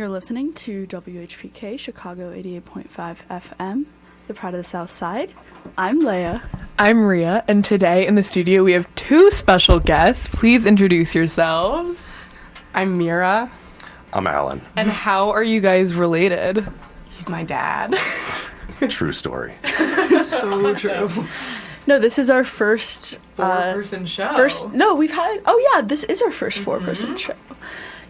You're listening to WHPK Chicago 88.5 FM, the Pride of the South Side. I'm Leia. I'm Ria, and today in the studio we have two special guests. Please introduce yourselves. I'm Mira. I'm Alan. And how are you guys related? He's my dad. True story. So true. No, this is our first... Four-person show. This is our first four-person show.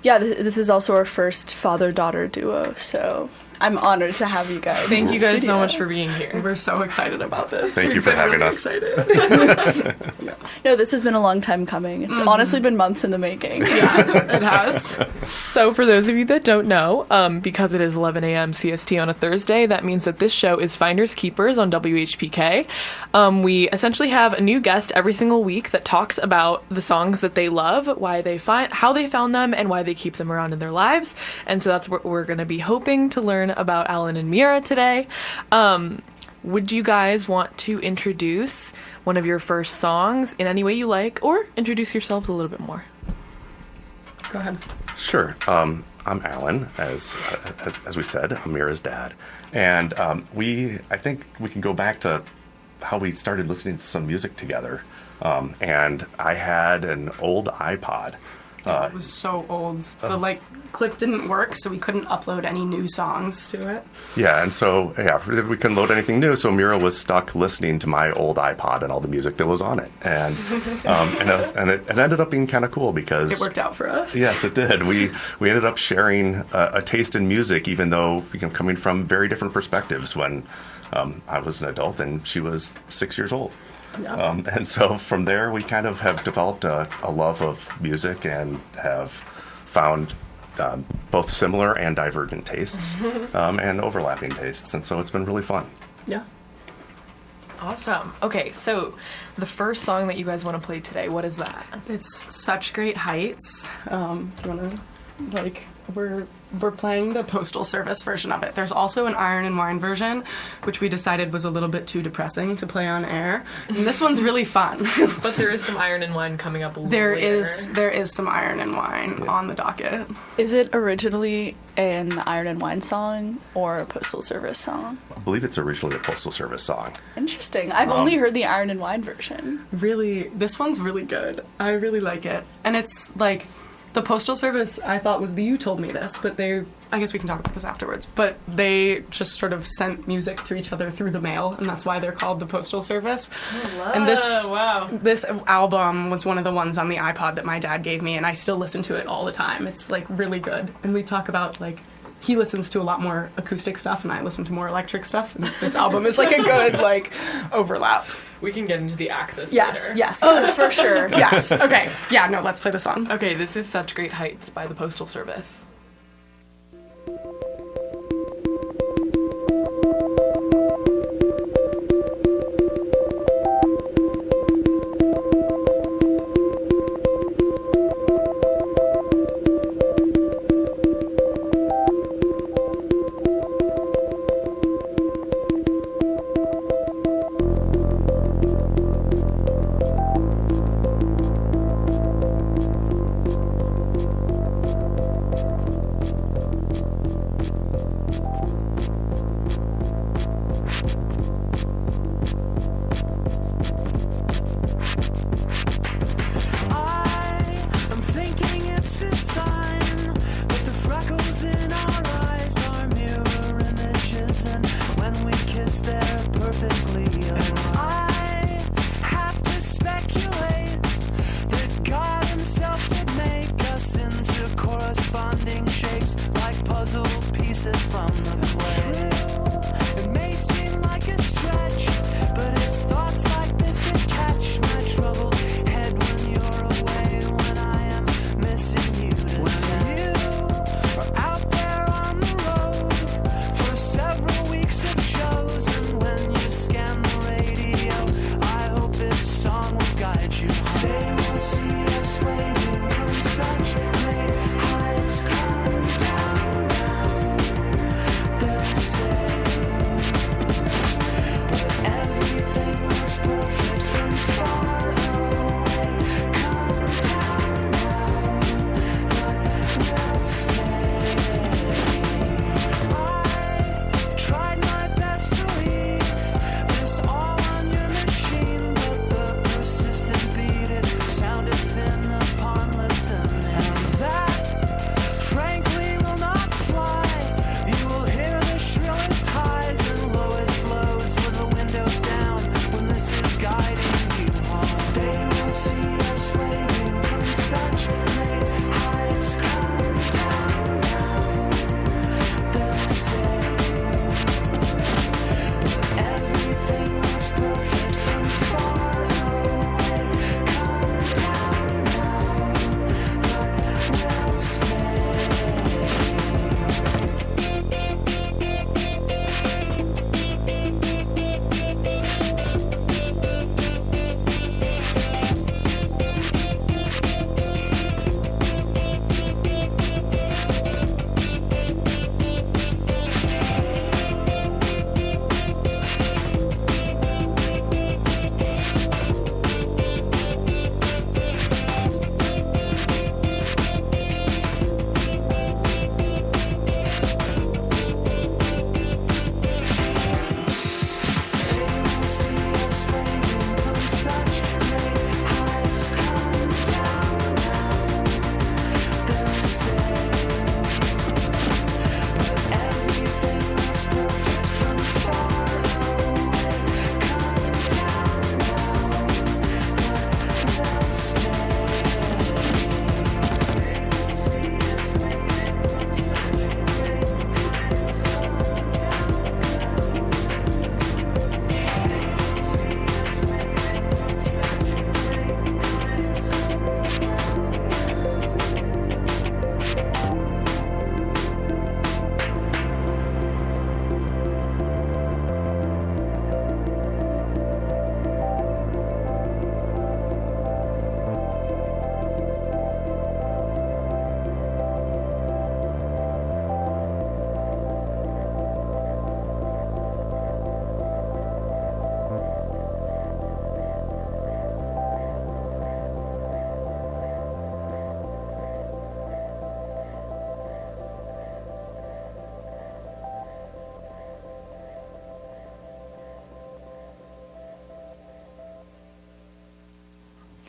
Yeah, this is also our first father-daughter duo, so I'm honored to have you guys. Thank you guys studio. so much for being here. We're so excited about this. Thank you for having us. Excited. No, this has been a long time coming. It's honestly been months in the making. Yeah, it has. So for those of you that don't know, because it is 11 a.m. CST on a Thursday, that means that this show is Finders Keepers on WHPK. We essentially have a new guest every single week that talks about the songs that they love, how they found them, and why they keep them around in their lives. And so that's what we're going to be hoping to learn about Alan and Mira today. Would you guys want to introduce one of your first songs in any way you like, or introduce yourselves a little bit more? Go ahead. Sure. I'm Alan, as we said. I'm Mira's dad. And I think we can go back to how we started listening to some music together. And I had an old iPod. It was so old. The click didn't work, so we couldn't upload any new songs to it. Yeah, and so, we couldn't load anything new, so Mira was stuck listening to my old iPod and all the music that was on it. And it ended up being kind of cool because... It worked out for us. Yes, it did. We ended up sharing a taste in music, even though, coming from very different perspectives when I was an adult and she was 6 years old. Yeah. And so from there, we kind of have developed a love of music and have found both similar and divergent tastes and overlapping tastes. And so it's been really fun. Yeah. Awesome. Okay, so the first song that you guys want to play today, what is that? It's Such Great Heights. Do you want to, we're playing the Postal Service version of it. There's also an Iron and Wine version, which we decided was a little bit too depressing to play on air. And this one's really fun. But there is some Iron and Wine coming up later. There is some Iron and Wine on the docket. Is it originally an Iron and Wine song or a Postal Service song? I believe it's originally a Postal Service song. Interesting. I've only heard the Iron and Wine version. Really, this one's really good. I really like it. And it's like... The Postal Service, I thought, was you told me this, but I guess we can talk about this afterwards, but they just sort of sent music to each other through the mail, and that's why they're called the Postal Service. And this album was one of the ones on the iPod that my dad gave me, and I still listen to it all the time. It's, really good. And we talk about, he listens to a lot more acoustic stuff, and I listen to more electric stuff, and this album is, a good, overlap. We can get into the Axis Yes. Oh, for sure. Yes. Okay. Yeah, no, let's play the song. Okay, this is Such Great Heights by the Postal Service. Such great heights come down. They'll say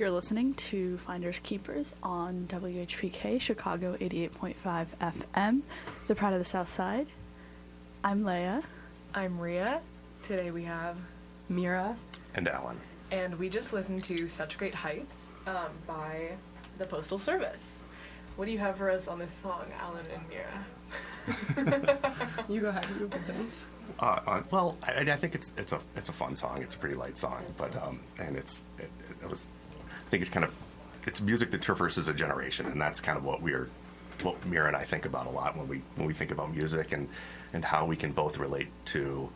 You're listening to Finders Keepers on WHPK Chicago 88.5 FM, the Pride of the South Side. I'm Leia. I'm Rhea. Today we have Mira. And Alan. And we just listened to Such Great Heights by the Postal Service. What do you have for us on this song, Alan and Mira? You go ahead. You go things. Well, I think it's a fun song. It's a pretty light song, but and I think it's music that traverses a generation, and that's kind of what Mira and I think about a lot when we think about music and how we can both relate to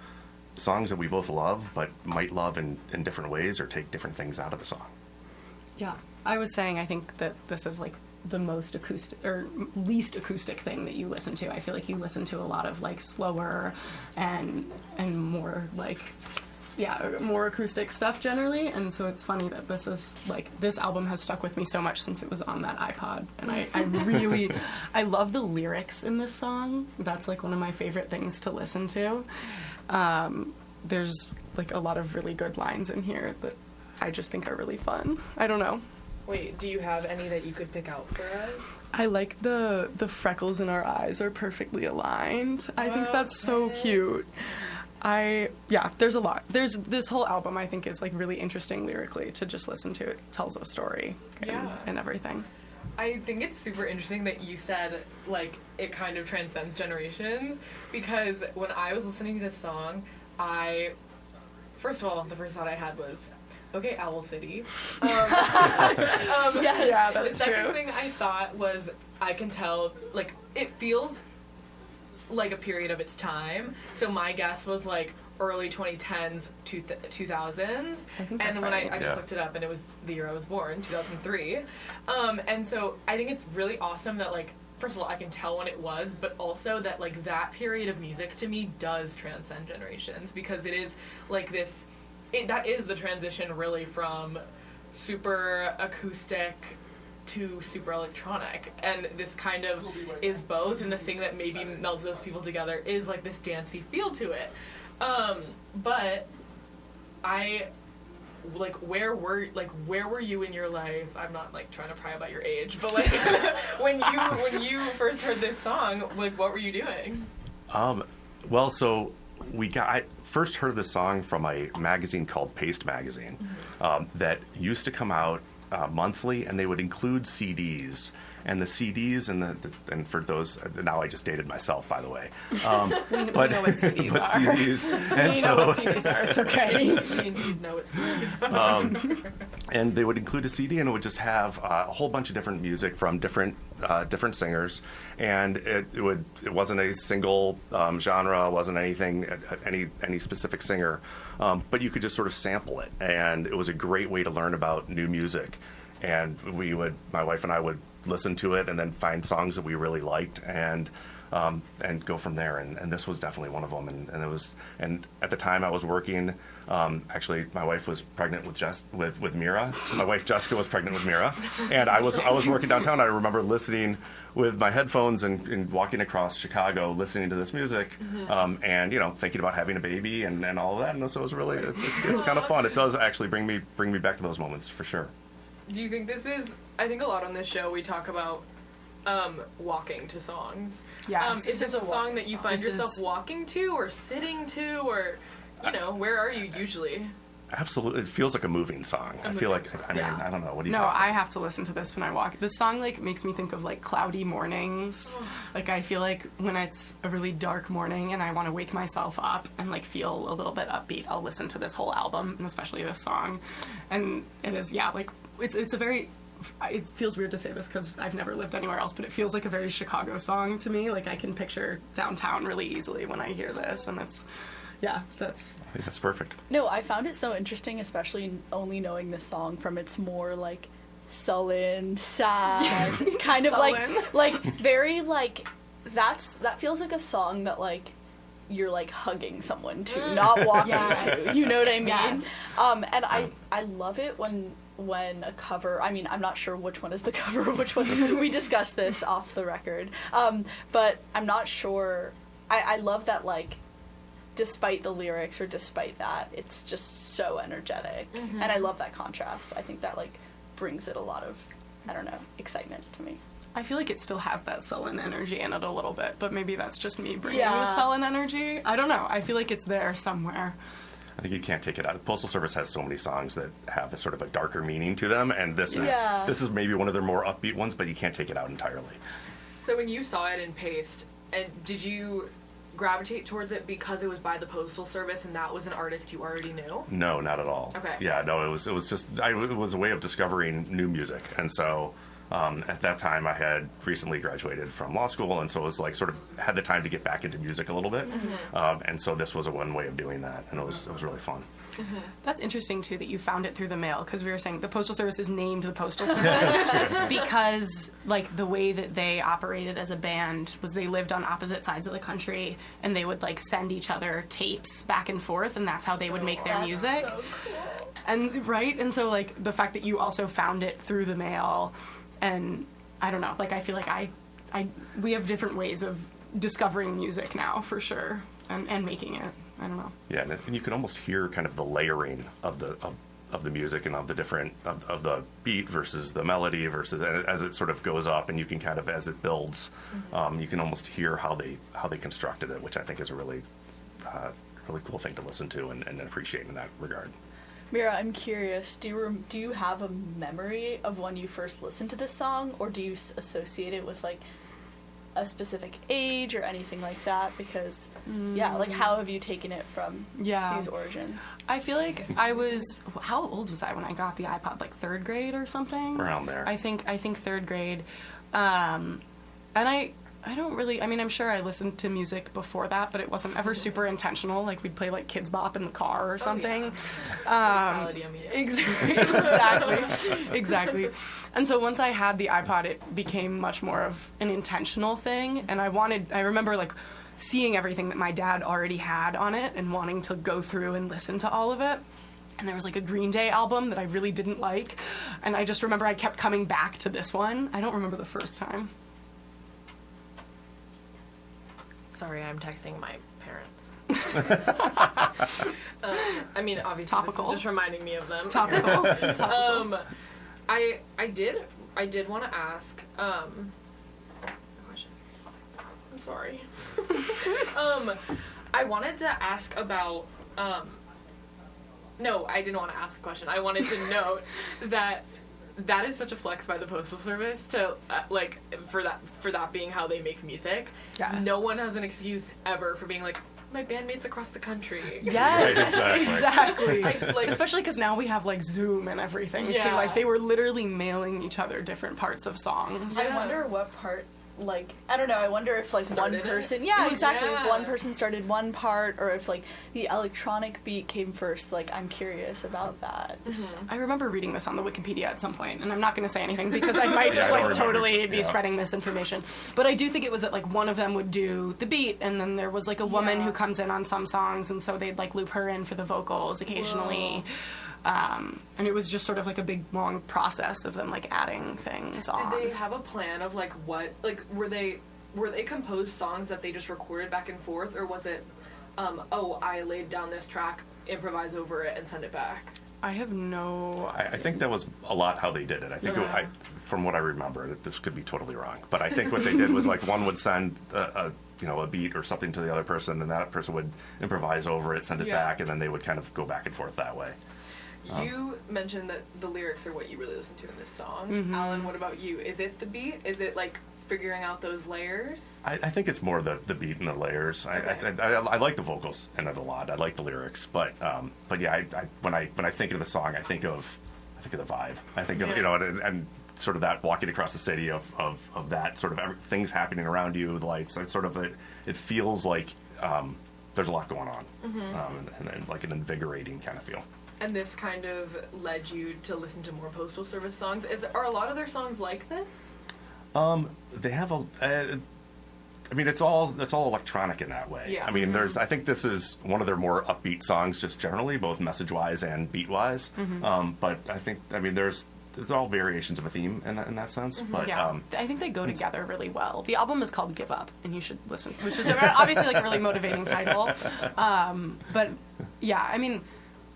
songs that we both love, but might love in different ways or take different things out of the song. Yeah, I was saying I think that this is like the most acoustic or least acoustic thing that you listen to. I feel like you listen to a lot of like slower and more like more acoustic stuff generally, and so it's funny that this is like this album has stuck with me so much since it was on that iPod, and I really I love the lyrics in this song. That's like one of my favorite things to listen to. There's like a lot of really good lines in here that I just think are really fun. I don't know. Wait, do you have any that you could pick out for us? I like the freckles in our eyes are perfectly aligned. I think that's so cute. There's a lot. There's this whole album I think is like really interesting lyrically to just listen to. It tells a story and everything. I think it's super interesting that you said, like, it kind of transcends generations, because when I was listening to this song, first of all, the first thought I had was, okay, Owl City. Yes. Yeah, that's the second true. thing I thought was, I can tell, like, it feels like a period of its time, so my guess was, like, early 2010s, 2000s. I think and that's when right. I just looked it up, and it was the year I was born, 2003. And so I think it's really awesome that, like, first of all, I can tell when it was, but also that, like, that period of music to me does transcend generations, because it is like this, that is the transition really from super acoustic to super electronic, and this kind of is both, and the thing that maybe melds those people together is like this dancey feel to it. But I like where were you in your life? I'm not like trying to pry about your age, but like when you first heard this song, like what were you doing? Well, so I first heard this song from a magazine called Paste Magazine, that used to come out monthly, and they would include CDs. And the CDs and for those, now I just dated myself, by the way. We know what CDs but are. CDs, and We so, know what CDs are. It's okay. Me and you know it's and they would include a CD, and it would just have a whole bunch of different music from different singers, and it wasn't a single genre, wasn't anything any specific singer, but you could just sort of sample it, and it was a great way to learn about new music. And my wife and I would listen to it and then find songs that we really liked and go from there. And this was definitely one of them. And at the time I was working, actually my wife was pregnant with Mira. My wife Jessica was pregnant with Mira, and I was working downtown. I remember listening with my headphones and walking across Chicago, listening to this music, and thinking about having a baby and all of that. And so it was really it's kind of fun. It does actually bring me back to those moments for sure. Do you think this is, I think a lot on this show we talk about walking to songs. Yes. Is this a song that you find This yourself is- walking to or sitting to, or, where are you usually? Absolutely, it feels like a moving song. I feel like, I mean, Yeah. I don't know. What do you No, guys think? I have to listen to this when I walk. This song like makes me think of like cloudy mornings. Like I feel like when it's a really dark morning and I want to wake myself up and like feel a little bit upbeat, I'll listen to this whole album, and especially this song. And it is like it's a very. It feels weird to say this because I've never lived anywhere else, but it feels like a very Chicago song to me. Like I can picture downtown really easily when I hear this, and that's. I think that's perfect. No, I found it so interesting, especially only knowing the song from its more like sullen, sad, kind of Sullen. like very like that feels like a song that like you're like hugging someone to, not walking Yes. to. You know what I mean? Yes. And I love it when a cover, I mean, I'm not sure which one is the cover, which one, we discussed this off the record, but I'm not sure, I love that, like, despite the lyrics or despite that, it's just so energetic, and I love that contrast. I think that, like, brings it a lot of, I don't know, excitement to me. I feel like it still has that sullen energy in it a little bit, but maybe that's just me bringing Yeah. the sullen energy. I don't know. I feel like it's there somewhere. I think you can't take it out. Postal Service has so many songs that have a sort of a darker meaning to them, and this is maybe one of their more upbeat ones, but you can't take it out entirely. So when you saw it in Paste, and did you gravitate towards it because it was by the Postal Service and that was an artist you already knew? No, not at all. Okay. Yeah, no, it was just it was a way of discovering new music, and so at that time I had recently graduated from law school, and so it was like sort of had the time to get back into music a little bit, and so this was a one way of doing that, and it was really fun. That's interesting, too, that you found it through the mail, because we were saying the Postal Service is named the Postal Service because, like, the way that they operated as a band was they lived on opposite sides of the country, and they would, like, send each other tapes back and forth, and that's how they would make their music. So cool. And, right? And so, like, the fact that you also found it through the mail, and, I don't know, like, I feel like we have different ways of discovering music now, for sure, and making it. I don't know. Yeah, and you can almost hear kind of the layering of the music and of the different of the beat versus the melody versus as it sort of goes up, and you can kind of as it builds, you can almost hear how they constructed it, which I think is a really cool thing to listen to and appreciate in that regard. Mira, I'm curious. Do you have a memory of when you first listened to this song, or do you associate it with like a specific age or anything like that? Because like how have you taken it from these origins? I feel like how old was I when I got the iPod? Like 3rd grade or something? Around there. I think 3rd grade. And I don't really, I mean, I'm sure I listened to music before that, but it wasn't ever super intentional. Like, we'd play, like, Kids Bop in the car or something. Exactly. And so once I had the iPod, it became much more of an intentional thing. And I remember, like, seeing everything that my dad already had on it and wanting to go through and listen to all of it. And there was, like, a Green Day album that I really didn't like. And I just remember I kept coming back to this one. I don't remember the first time. Sorry, I'm texting my parents. I mean, obviously, Topical. this is just reminding me of them. Topical. I did want to ask. Question. I'm sorry. I wanted to ask about. No, I didn't want to ask a question. I wanted to note that is such a flex by the Postal Service to like for that being how they make music. Yes. No one has an excuse ever for being like, my bandmates across the country. Yes, Right, exactly. Like, Especially because now we have like Zoom and everything too. Yeah. Like they were literally mailing each other different parts of songs. I wonder what part, like, I don't know, I wonder if, like, Started one it? person... Yeah, exactly. Yeah. If one person started one part, or if, like, the electronic beat came first. Like, I'm curious about that. I remember reading this on the Wikipedia at some point, and I'm not going to say anything because I might just I like don't remember. totally be Yeah. spreading misinformation. But I do think it was that like one of them would do the beat, and then there was like a woman Yeah. who comes in on some songs, and so they'd like loop her in for the vocals occasionally. And it was just sort of like a big long process of them like adding things on. did they have a plan of like what, like were they composed songs that they just recorded back and forth, or was it, I laid down this track, improvise over it, and send it back? I have no. I think that was a lot how they did it. I think, Okay. from what I remember, this could be totally wrong, but I think what they did was like one would send a beat or something to the other person, and that person would improvise over it, send it Yeah. back, and then they would kind of go back and forth that way. You mentioned that the lyrics are what you really listen to in this song. Alan, what about you? Is it the beat? Is it like figuring out those layers? I think it's more the beat and the layers. Okay. I like the vocals in it a lot. I like the lyrics, but yeah, when I think of the song, I think of the vibe. I think of and sort of that walking across the city of that sort of things happening around you, the lights. It's sort of it feels like there's a lot going on, and like an invigorating kind of feel. And this kind of led you to listen to more Postal Service songs. Are a lot of their songs like this? They have I mean, it's all electronic in that way. Yeah. I mean, I think this is one of their more upbeat songs, just generally, both message-wise and beat-wise. But there's all variations of a theme in that sense. But Yeah, I think they go together really well. The album is called Give Up, and you should listen, which is obviously like a really motivating title. But yeah, I mean,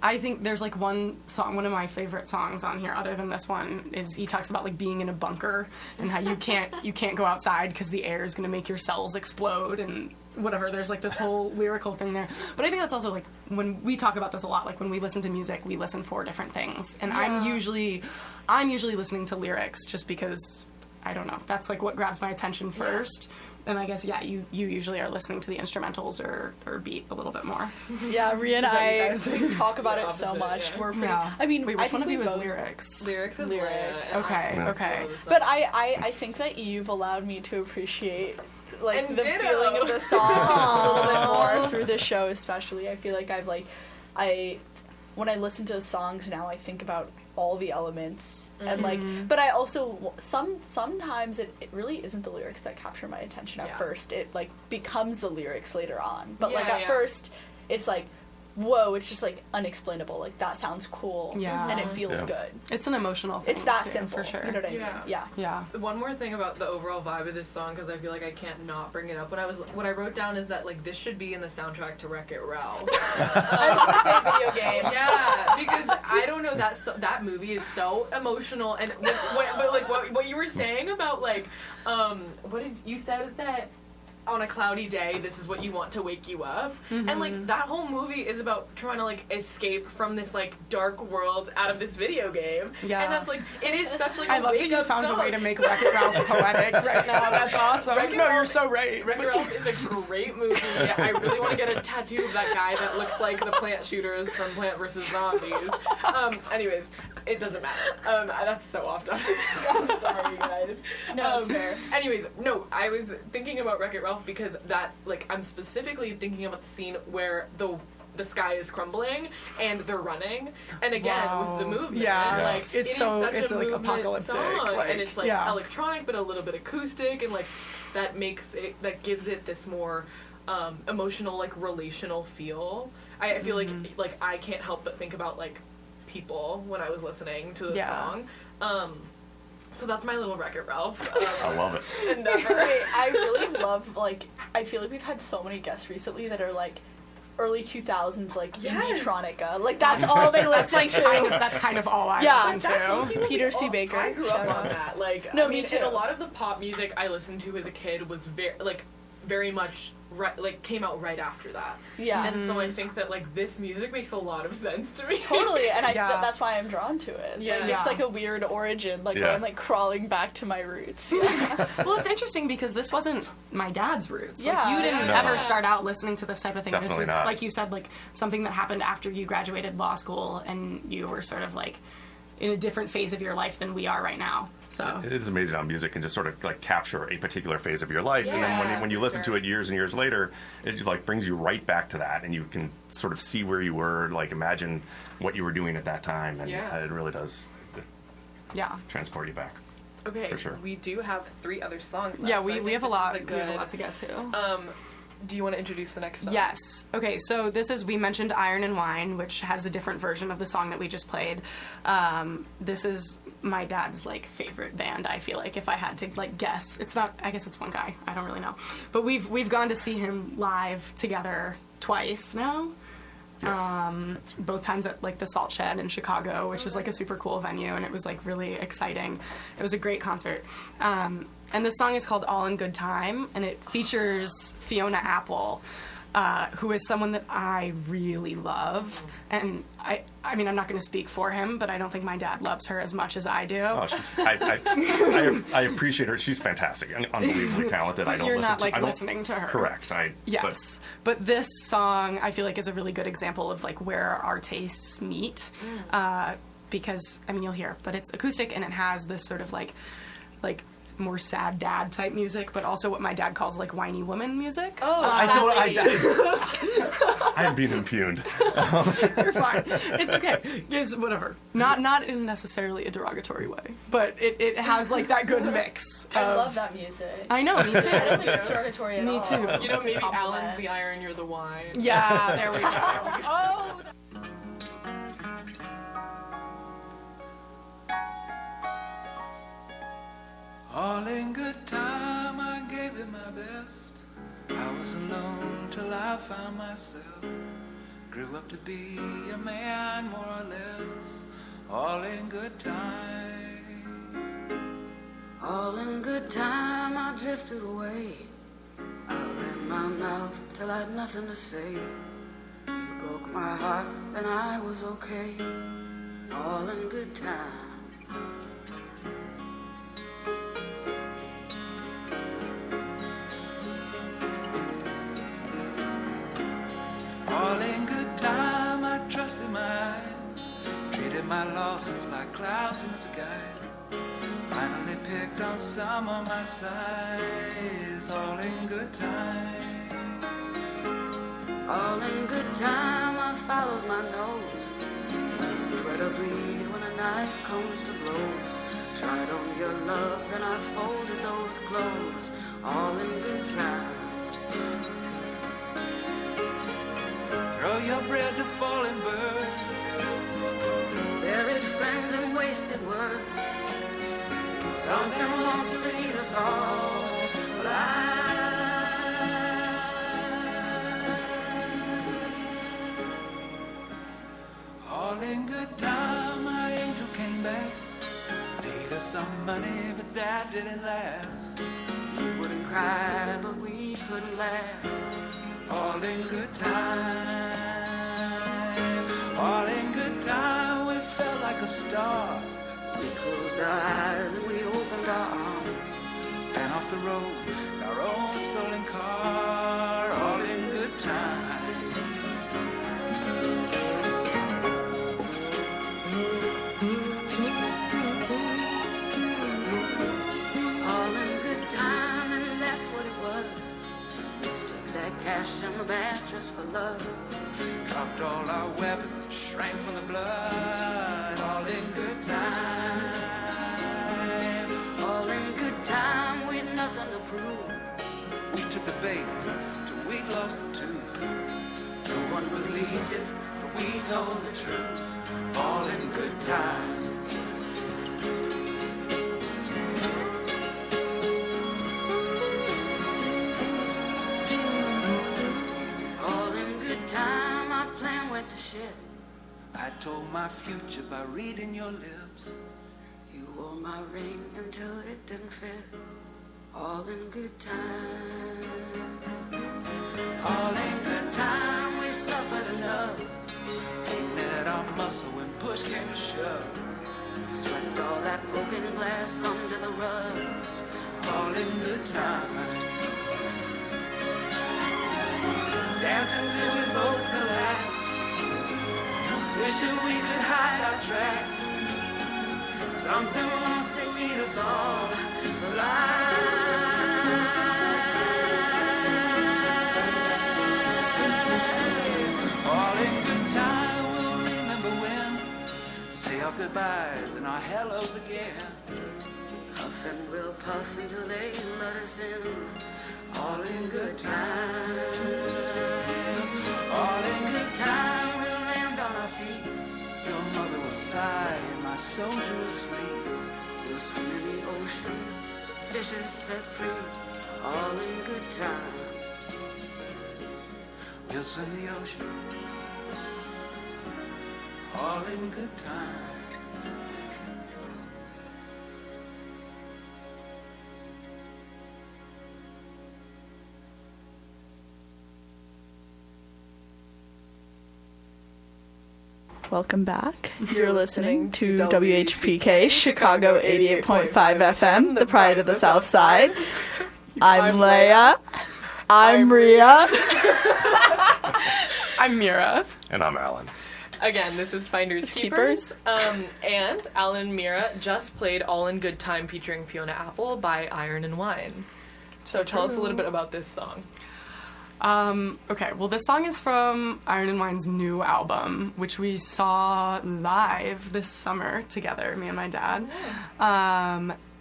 I think there's like one song, one of my favorite songs on here, other than this one, is he talks about like being in a bunker and how you can't go outside because the air is going to make your cells explode and whatever. There's like this whole lyrical thing there. But I think that's also like when we talk about this a lot. Like when we listen to music, we listen for different things, and I'm usually listening to lyrics just because I don't know. That's like what grabs my attention first. And I guess, you usually are listening to the instrumentals or beat a little bit more. Yeah, Rhea and I talk about it so opposite, much. yeah. We're pretty. Yeah. I mean, Wait, I which one think of you we is both- lyrics? Lyrics is Lyrics. Leia. Okay, I okay. love the song. But I think that you've allowed me to appreciate like And the ditto. feeling of the song a little bit more through this show, especially. I feel like when I listen to songs now, I think about all the elements and like, but I also sometimes it really isn't the lyrics that capture my attention at first. It like becomes the lyrics later on, but like at first, it's like, whoa, it's just like unexplainable. Like that sounds cool, Yeah. and it feels Yeah. good. It's an emotional thing. It's that too, simple, for sure. You know what I mean? Yeah. Yeah. Yeah. One more thing about the overall vibe of this song, because I feel like I can't not bring it up. What I wrote down is that like this should be in the soundtrack to Wreck-It Ralph. I was gonna say video game. Yeah, because I don't know, that movie is so emotional, and what you were saying about like what did you said that on a cloudy day this is what you want to wake you up, and like that whole movie is about trying to like escape from this like dark world out of this video game. Yeah. And that's like it is such like I a love that wake you up found song. a way to make Wreck-It Ralph poetic right now. That's awesome. Wreck-It No, Ralph- you're so right. Wreck-It Ralph is a great movie. I really want to get a tattoo of that guy that looks like the plant shooters from Plant vs. Zombies. Anyways, it doesn't matter. That's so off topic. I'm sorry, you guys. No, it's fair. Anyways, no, I was thinking about Wreck-It Ralph because that, like, I'm specifically thinking about the scene where the sky is crumbling and they're running, and again Wow. with the movement, Yeah. like Yes. it It's is so- such it's, a like, movement apocalyptic, song, like, and it's like yeah. electronic but a little bit acoustic, and like that gives it this more emotional, like relational feel. I feel like I can't help but think about like people when I was listening to the Yeah. song. So that's my little Wreck-It Ralph. I love it. And, Wait, I really love, like, I feel like we've had so many guests recently that are, like, early 2000s, like, Yes. indie-tronica. Like, that's all they listen to. That's kind of all I Yeah. listen to. Peter C. Baker. I grew up Shout on out. that. Like, No, I me mean, too. and a lot of the pop music I listened to as a kid was very much came out right after that. Yeah. And so I think that like this music makes a lot of sense to me. Totally, and Yeah. that's why I'm drawn to it. Yeah. Like, Yeah. it's like a weird origin, like, Yeah. where I'm, like, crawling back to my roots. Yeah. Well, it's interesting because this wasn't my dad's roots. Like, Yeah. you didn't No. ever start out listening to this type of thing. Definitely this was, not. like you said, like something that happened after you graduated law school and you were sort of like in a different phase of your life than we are right now. So It is amazing how music can just sort of like capture a particular phase of your life, and then Yeah, when you listen sure. to it years and years later, it like brings you right back to that, and you can sort of see where you were, like imagine what you were doing at that time, and Yeah. it really does yeah. transport you back. Okay, For sure. we do have 3 other songs left. Yeah, so I we think have a this lot. is We have a lot to get to. Do you want to introduce the next song? Yes. Okay, so we mentioned Iron and Wine, which has a different version of the song that we just played. This is my dad's, like, favorite band, I feel like, if I had to, like, guess. It's not, I guess it's one guy. I don't really know. But we've gone to see him live together twice now. Yes. Both times at, like, the Salt Shed in Chicago, which is, like, a super cool venue, and it was, like, really exciting. It was a great concert. And the song is called All in Good Time, and it features Fiona Apple, who is someone that I really love. And I mean, I'm not going to speak for him, but I don't think my dad loves her as much as I do. Oh, I appreciate her. She's fantastic and unbelievably talented. But I don't you're listen not, to, like, I don't- listening to her. Correct. Yes, but this song I feel like is a really good example of like where our tastes meet, because I mean you'll hear, but it's acoustic and it has this sort of like more sad dad type music, but also what my dad calls like whiny woman music. Oh, I am being impugned. You're fine. It's okay. It's whatever. Not in necessarily a derogatory way, but it has like that good mix. I of- love that music. I know, me I don't too. think it's derogatory at Me all. too. You know, It's a maybe compliment. Alan's the iron, you're the wine. Yeah, there we go. Oh. All in good time, I gave it my best. I was alone till I found myself grew up to be a man more or less, all in good time. All in good time, I drifted away. I ran my mouth till I had nothing to say. You broke my heart, then I was okay. All in good time. All in good time, I trusted my eyes, treated my losses like clouds in the sky. Finally picked on some of my sighs. All in good time. All in good time, I followed my nose. Learned where to bleed when a knife comes to blows. Tried on your love, then I folded those clothes. All in good time. Throw your bread to falling birds. Buried friends and wasted words. Something wants to eat us all alive. All in good time, my angel came back. Paid us some money, but that didn't last. We wouldn't cry, but we couldn't laugh. All in good time. All in good time, we felt like a star. We closed our eyes and we opened our arms. And off the road, our own stolen car. All in good time. All in good time, and that's what it was. Mistook that cash in the mattress for love. Dropped all our weapons and shrank from the blood. All in good time. All in good time, we'd nothing to prove. We took the bait till we'd lost the tooth. No one believed it, but we told the truth. All in good time. All in good time, our plan went to shit. I told my future by reading your lips. You wore my ring until it didn't fit. All in good time. All in good time, we suffered enough. Ain't let our muscle when push came to shove. Swept all that broken glass under the rug. All in good time. Dancing till we both collapsed. Wishing we could hide our tracks. Something wants to eat us all alive. All in good time, we'll remember when. Say our goodbyes and our hellos again. Puff and we'll puff until they let us in. All in good time. All in good time, we'll land on our feet. Your mother will sigh and my soldier will sleep. We'll swim in the ocean, fishes set free. All in good time. We'll swim the ocean. All in good time. Welcome back. You're listening to WHPK Chicago 88.5 FM, the pride of the South Side. I'm Leia. I'm Rhea. I'm Mira. And I'm Alan. Again, this is Finders Keepers. Keepers. And Alan and Mira just played All in Good Time featuring Fiona Apple by Iron and Wine. So tell us a little bit about this song. Okay, well, this song is from Iron and Wine's new album, which we saw live this summer together, me and my dad.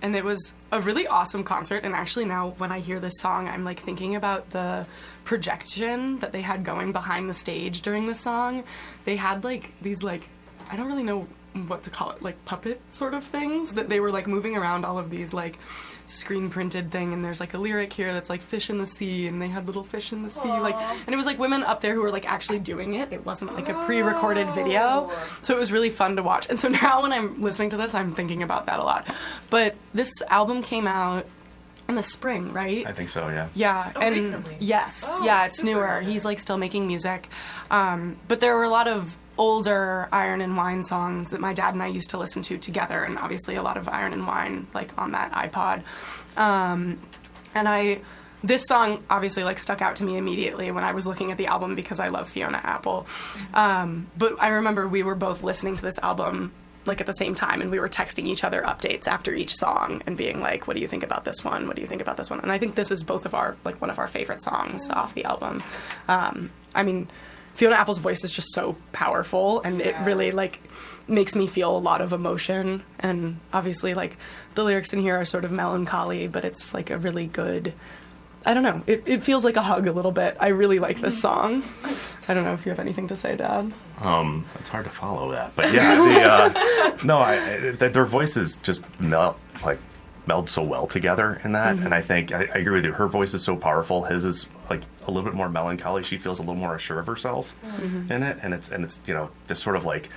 And it was a really awesome concert, and actually now when I hear this song, I'm like thinking about the projection that they had going behind the stage during the song. They had like these like, I don't really know what to call it, like puppet sort of things, that they were like moving around all of these like screen printed thing, and there's like a lyric here that's like fish in the sea, and they had little fish in the sea, like, and it was like women up there who were like actually doing it. It wasn't like a pre-recorded video, so it was really fun to watch. And so now when I'm listening to this, I'm thinking about that a lot. But this album came out in the spring, right? I think so, yeah. Yeah, Oh, and recently. yes, Oh, yeah, it's super newer. recent. He's like still making music, but there were a lot of older Iron and Wine songs that my dad and I used to listen to together, and obviously a lot of Iron and Wine like on that iPod. And this song obviously like stuck out to me immediately when I was looking at the album because I love Fiona Apple. But I remember we were both listening to this album like at the same time, and we were texting each other updates after each song and being like, what do you think about this one? What do you think about this one? And I think this is both of our, like, one of our favorite songs off the album. I mean, Fiona Apple's voice is just so powerful, and it really like makes me feel a lot of emotion. And obviously like the lyrics in here are sort of melancholy, but it's like a really good, I don't know, it feels like a hug a little bit. I really like this song. I don't know if you have anything to say, Dad. It's hard to follow that, but yeah, their voices just meld so well together in that, and I think I agree with you. Her voice is so powerful. His is like a little bit more melancholy. She feels a little more assured of herself in it, and it's this sort of like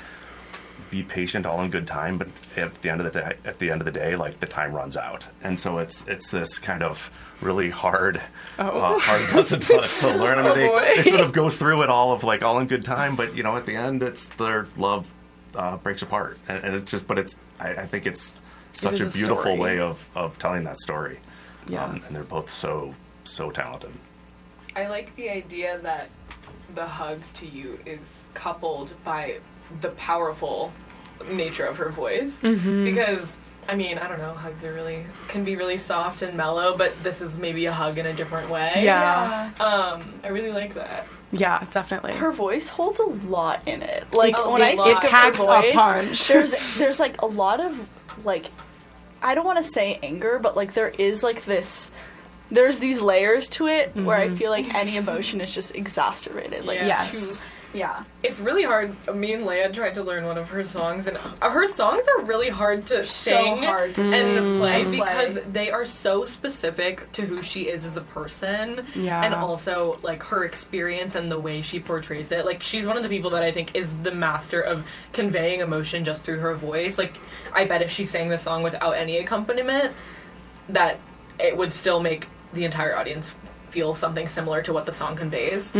be patient, all in good time, but at the end of the day, like the time runs out, and so it's this kind of really hard lesson to learn. I mean, they sort of go through it all of like all in good time, but at the end, it's their love breaks apart, and it's just, but I think it's such a beautiful story. way of telling that story. Yeah. And they're both so talented. I like the idea that the hug to you is coupled by the powerful nature of her voice, because I mean, I don't know, hugs can be really soft and mellow, but this is maybe a hug in a different way. Yeah. I really like that. Yeah, definitely. Her voice holds a lot in it. Like Oh, when a I lot. think It of packs her a voice, punch. there's like a lot of like, I don't want to say anger, but like there is like this. There's these layers to it where I feel like any emotion is just exacerbated. Like Yeah. Yes. yeah. It's really hard. Me and Leia tried to learn one of her songs, and her songs are really hard to sing hard to and sing play and because play. they are so specific to who she is as a person, Yeah. and also like her experience and the way she portrays it. Like, she's one of the people that I think is the master of conveying emotion just through her voice. Like, I bet if she sang this song without any accompaniment, that it would still make the entire audience feel something similar to what the song conveys.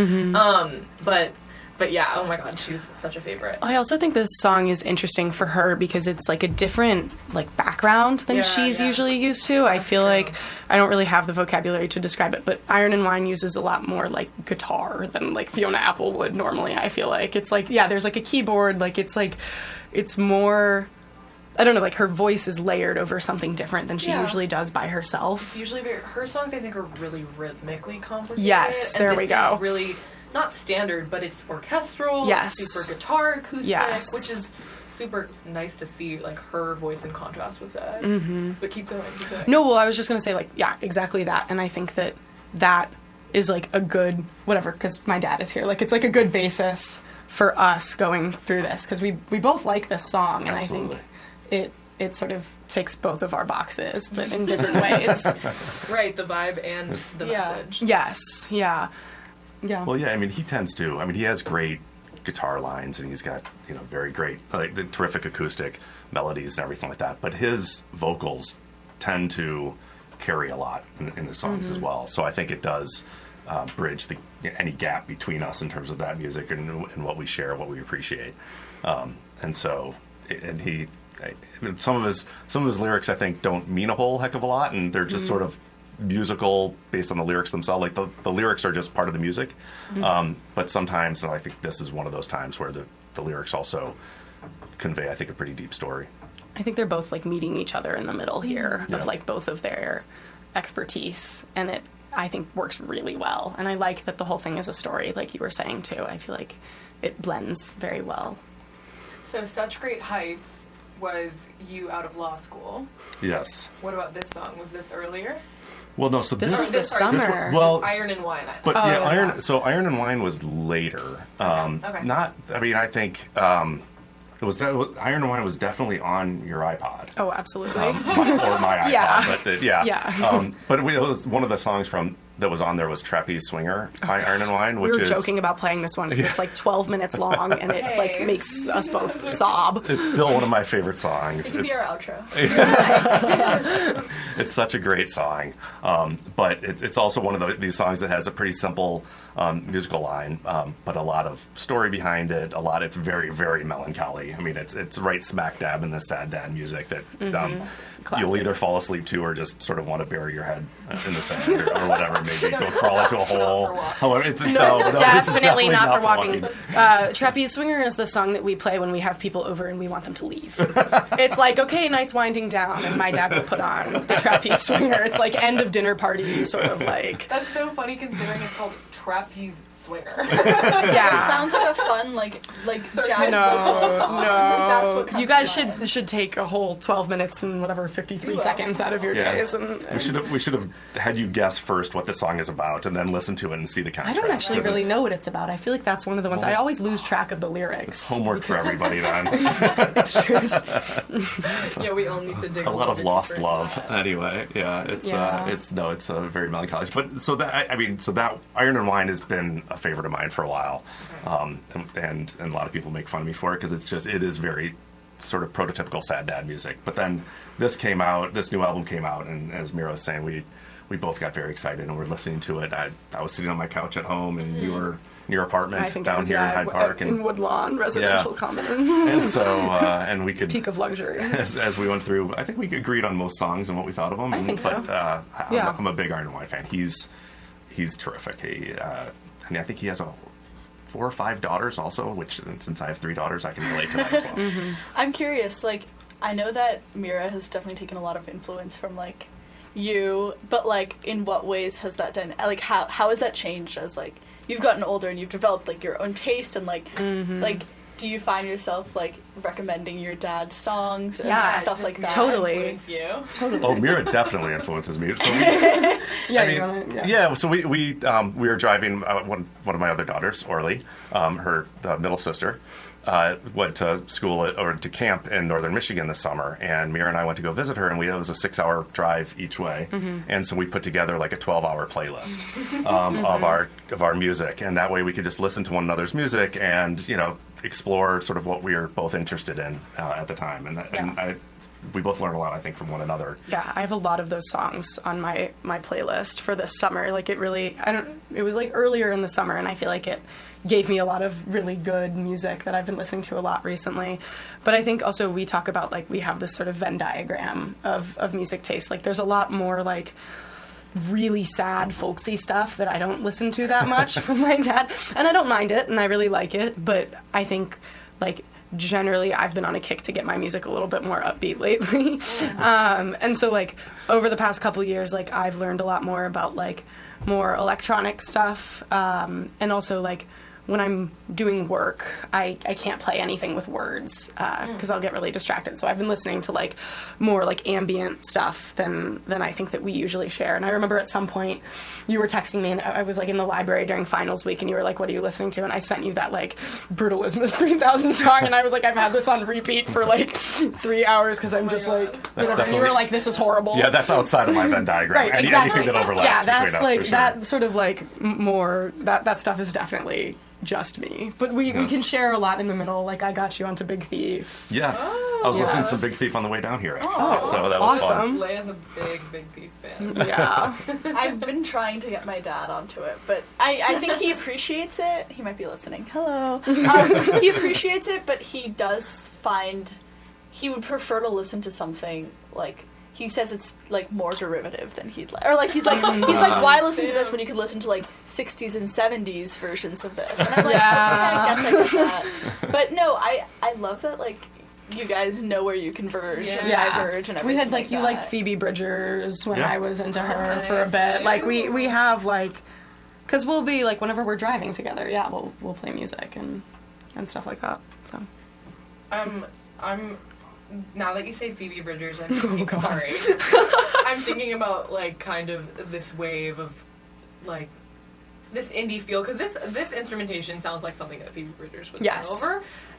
But yeah, oh my god, she's such a favorite. I also think this song is interesting for her because it's like a different like background than Yeah, she's yeah. usually used to. I feel true. like I don't really have the vocabulary to describe it, but Iron and Wine uses a lot more like guitar than like Fiona Apple would normally. I feel like it's like, yeah, there's like a keyboard, like it's more, I don't know, like her voice is layered over something different than she Yeah. usually does by herself. Usually her songs, I think, are really rhythmically complicated. Yes, and there this we go. Is really not standard, but it's orchestral. Yes. It's super guitar acoustic, Yes. which is super nice to see, like her voice in contrast with that. Mm-hmm. But keep going. No, well, I was just going to say, like, yeah, exactly that. And I think that is, like, a good, whatever, because my dad is here. Like, it's, like, a good basis for us going through this, because we both like this song, and Absolutely. I think it sort of ticks both of our boxes, but in different ways. Right, the vibe and the Yeah. message. Yes, yeah. Yeah. Well, yeah, I mean, he tends to. I mean, he has great guitar lines, and he's got very great, like the terrific acoustic melodies and everything like that. But his vocals tend to carry a lot in the songs as well. So I think it does bridge any gap between us in terms of that music and what we share, what we appreciate. And so, some of his lyrics, I think, don't mean a whole heck of a lot, and they're just sort of musical based on the lyrics themselves. Like the lyrics are just part of the music, but sometimes, and I think this is one of those times where the lyrics also convey, I think, a pretty deep story. I think they're both, like, meeting each other in the middle here Yeah. of, like, both of their expertise, and it, I think, works really well. And I like that the whole thing is a story, like you were saying, too. I feel like it blends very well. So, Such Great Heights was you out of law school. Yes. What about this song? Was this earlier? Well, no. So This was the this- sorry, this summer. well, Iron and Wine. but Oh, yeah, yeah. Iron and Wine was later. Okay. Not. I mean, I think Iron and Wine was definitely on your iPod. Oh, absolutely. Or my iPod. Yeah. But Yeah. But it was one of the songs that was on there was Trapeze Swinger by Iron and Wine, We which were is joking about playing this one because it's like 12 minutes long and it like Hey. makes us both sob. it's still one of my favorite songs. It could be It's, our outro. it's such a great song, but it's also one of these songs that has a pretty simple musical line, but a lot of story behind it. It's very, very melancholy. I mean, it's right smack dab in the sad dad music that you'll Classic. either fall asleep to or just sort of want to bury your head in the sand or whatever. Maybe go crawl into a hole. However, it's no, this is Definitely not for walking. Trapeze Swinger is the song that we play when we have people over and we want them to leave. It's like, okay, night's winding down, and my dad will put on the Trapeze Swinger. It's like end of dinner party, sort of like, That's so funny considering it's called Trapeze Swinger. yeah. It sounds like a fun like Circus. jazz vocal song. Like, that's what comes You guys to mind. should take a whole 12 minutes and whatever 53 seconds out of your Yeah. days. And We should have had you guess first what the song is about and then listen to it and see the I contrast. don't actually 'cause really it's know what it's about. I feel like that's one of the ones I always lose track of the lyrics. homework for everybody then. It's just, Yeah, we all need to dig A lot of bit lost deeper into love. that. Anyway, yeah, it's very melancholy. But so that Iron and Wine has been a favorite of mine for a while, and a lot of people make fun of me for it because it is very sort of prototypical sad dad music. But then this new album came out, and as Mira was saying, we both got very excited and we're listening to it. I was sitting on my couch at home, and you were in your apartment I think I down was, here in Hyde Park, in Woodlawn Residential Commons. and so and we could Peak of luxury. as we went through, I think we agreed on most songs and what we thought of them. I think so. But, Yeah. I'm a big Iron and Wine fan. He's terrific. I think he has 4 or 5 daughters also, which since I have 3 daughters, I can relate to that as well. I'm curious, like, I know that Mira has definitely taken a lot of influence from, like, you, but, like, in what ways has that done, like, how has that changed as, like, you've gotten older and you've developed, like, your own taste and, like, like, do you find yourself, like, recommending your dad's songs and Yeah, stuff like that? totally. Influence you. Oh, Mira definitely influences me. So Yeah, I you mean, wanna, yeah. So we were driving. One of my other daughters, Orly, her middle sister, went to school or to camp in northern Michigan this summer, and Mira and I went to go visit her, and it was a 6-hour drive each way, and so we put together like a 12-hour playlist of our music, and that way we could just listen to one another's music and explore sort of what we were both interested in at the time, and we both learned a lot, I think, from one another. Yeah, I have a lot of those songs on my playlist for this summer. Like it was like earlier in the summer, and I feel like it gave me a lot of really good music that I've been listening to a lot recently. But I think also we talk about like we have this sort of Venn diagram of music taste. Like there's a lot more like really sad folksy stuff that I don't listen to that much from my dad, and I don't mind it and I really like it, but I think like generally I've been on a kick to get my music a little bit more upbeat lately. And so like over the past couple years, like I've learned a lot more about like more electronic stuff, and also like when I'm doing work, I can't play anything with words because I'll get really distracted. So I've been listening to like more like ambient stuff than I think that we usually share. And I remember at some point you were texting me, and I was like in the library during finals week, and you were like, "What are you listening to?" And I sent you that like Brutalismus 3000 song, and I was like, "I've had this on repeat for like 3 hours because I'm just like," whatever. And you were like, "This is horrible." Yeah, that's outside of my Venn diagram. Right, exactly. Anything that overlaps yeah, between that's us, like for sure. that sort of like more that stuff is definitely just me. But we can share a lot in the middle. Like I got you onto Big Thief. Yes. I was listening to some Big Thief on the way down here, actually. So that was fun. awesome. Leia's a big Thief fan. Yeah. I've been trying to get my dad onto it, but I think he appreciates it. He might be listening. Hello. He appreciates it, but he does find he would prefer to listen to something like he says it's like more derivative than he'd like, or like he's like why listen to this when you could listen to like 60s and 70s versions of this? And I'm like, Yeah. okay, I guess I get that. But no, I love that like you guys know where you converge and diverge and everything. We had like you that. liked Phoebe Bridgers when Yeah. I was into her for a bit. Like we have like because we'll be like whenever we're driving together, yeah, we'll play music and stuff like that. So I'm now that you say Phoebe Bridgers, I'm thinking, sorry. I'm thinking about like kind of this wave of like indie feel, because this instrumentation sounds like something that Phoebe Bridgers would Yes. sing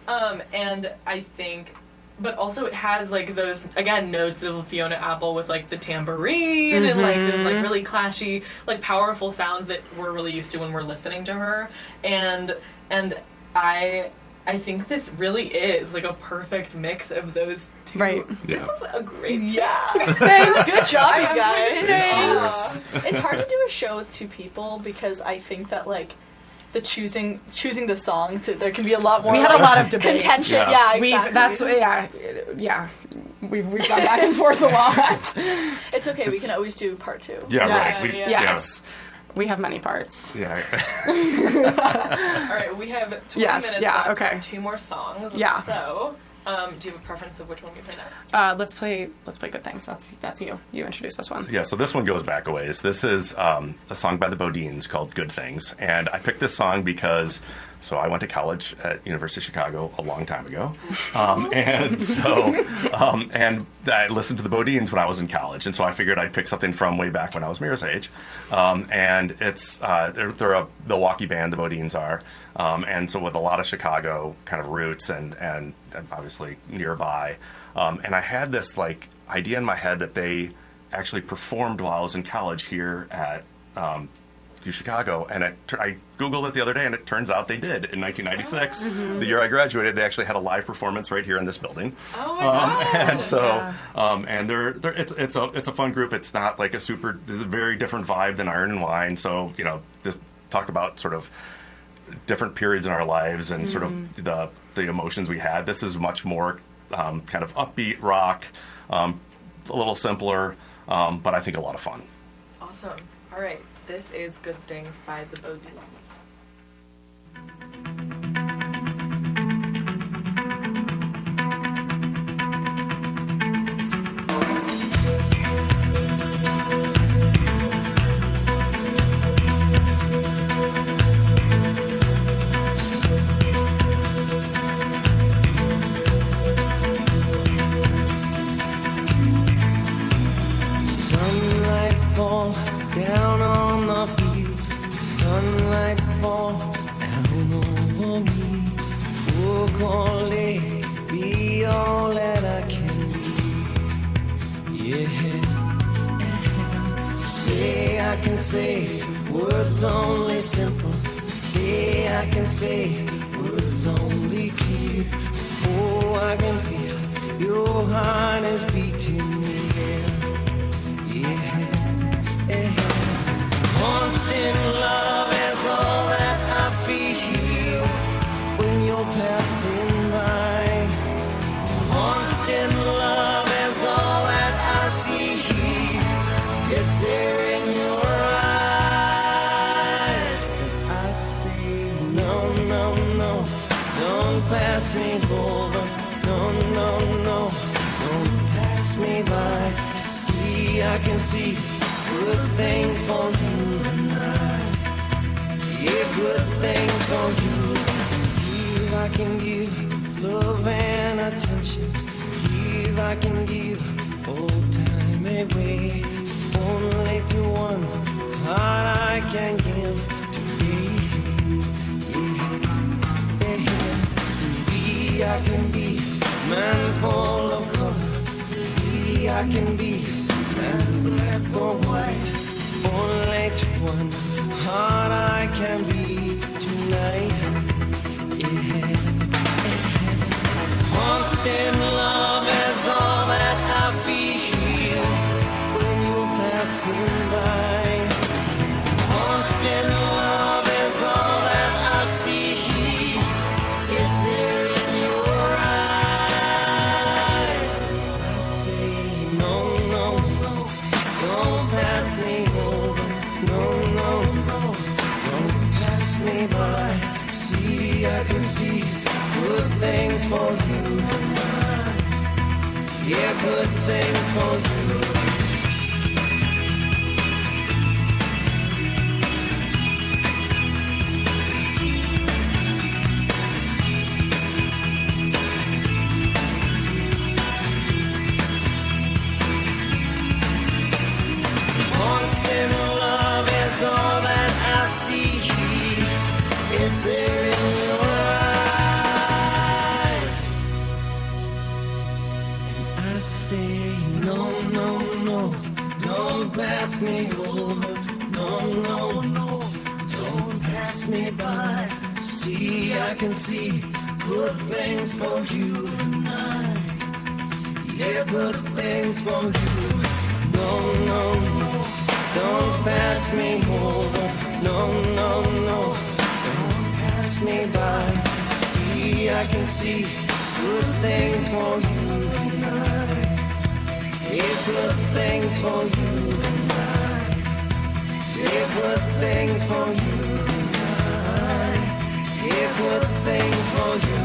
over. And I think, but also it has like those, again, notes of Fiona Apple with like the tambourine and like those like really clashy, like powerful sounds that we're really used to when we're listening to her. And I think this really is like a perfect mix of those two. Right. This Yeah. is a great Yeah. Thanks. Good job, you I'm guys. Thanks. It's hard to do a show with two people because I think that like the choosing the song, there can be a lot more. We had a lot of debate. contention. Yeah. Yeah, We've exactly. yeah. We've gone back and forth a lot. It's okay. We can always do part 2. Yeah, Yes. right. Yes. We have many parts. Yeah. All right, we have 20 Yes, minutes yeah, left okay. for 2 more songs. Yeah. So, do you have a preference of which one we play next? Let's play Good Things. That's you. You introduce this one. Yeah, so this one goes back a ways. This is a song by the Bodines called Good Things. And I picked this song because, so I went to college at University of Chicago a long time ago. And I listened to the Bodines when I was in college. And so I figured I'd pick something from way back when I was Mira's age. And it's, they're a Milwaukee band, the Bodines are. And so with a lot of Chicago kind of roots and obviously nearby. And I had this like idea in my head that they actually performed while I was in college here at U Chicago, and I Googled it the other day, and it turns out they did in 1996. The year I graduated, they actually had a live performance right here in this building. Oh my god! And so, and it's a fun group. It's not like it's a very different vibe than Iron and Wine. So this talk about sort of different periods in our lives and sort of the emotions we had. This is much more kind of upbeat rock, a little simpler, but I think a lot of fun. Awesome. All right, this is Good Things by the Bodines. Sunlight fall down on the fields. Sunlight fall down over me. Oh, Coley, be all that I can be. Yeah. Say I can say words only simple. Say I can say words only clear. Oh, I can feel your heart is beating me. Haunting love is all that I feel when you're passing by. Haunting love is all that I see. It's there in your eyes. And I say, no, no, no, don't pass me over. No, no, no, don't pass me by. See, I can see good things for you tonight. Yeah, good things for you. Give, I can give love and attention. Give, I can give old time away. Only to one heart I can give today. Yeah, yeah. Be, I can be man full of color. Be, I can be man black or white. Only to one heart I can be tonight. Yeah. Haunting love is all that I feel when you're passing by. Haunting love is all that I see. It's there in your eyes. I say no, no, no, don't pass me over. No, no, no, don't pass me by. See, I can see good things for you tonight. Yeah, good things for you. Haunting love is all that I see. pass me by. See, I can see good things for you tonight. Yeah, good things for you. No, no, no, don't pass me over. No, no, no, don't pass me by. See, I can see good things for you tonight. Yeah, good things for you tonight. Yeah, good things for you tonight. Yeah, good things for you.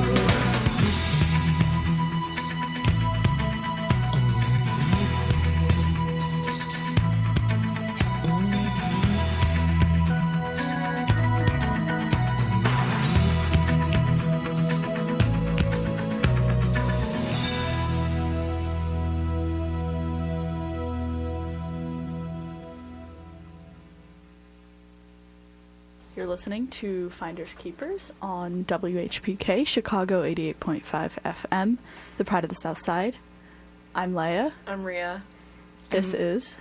You're listening to Finders Keepers on WHPK, Chicago 88.5 FM, the Pride of the South Side. I'm Leia. I'm Rhea. This is...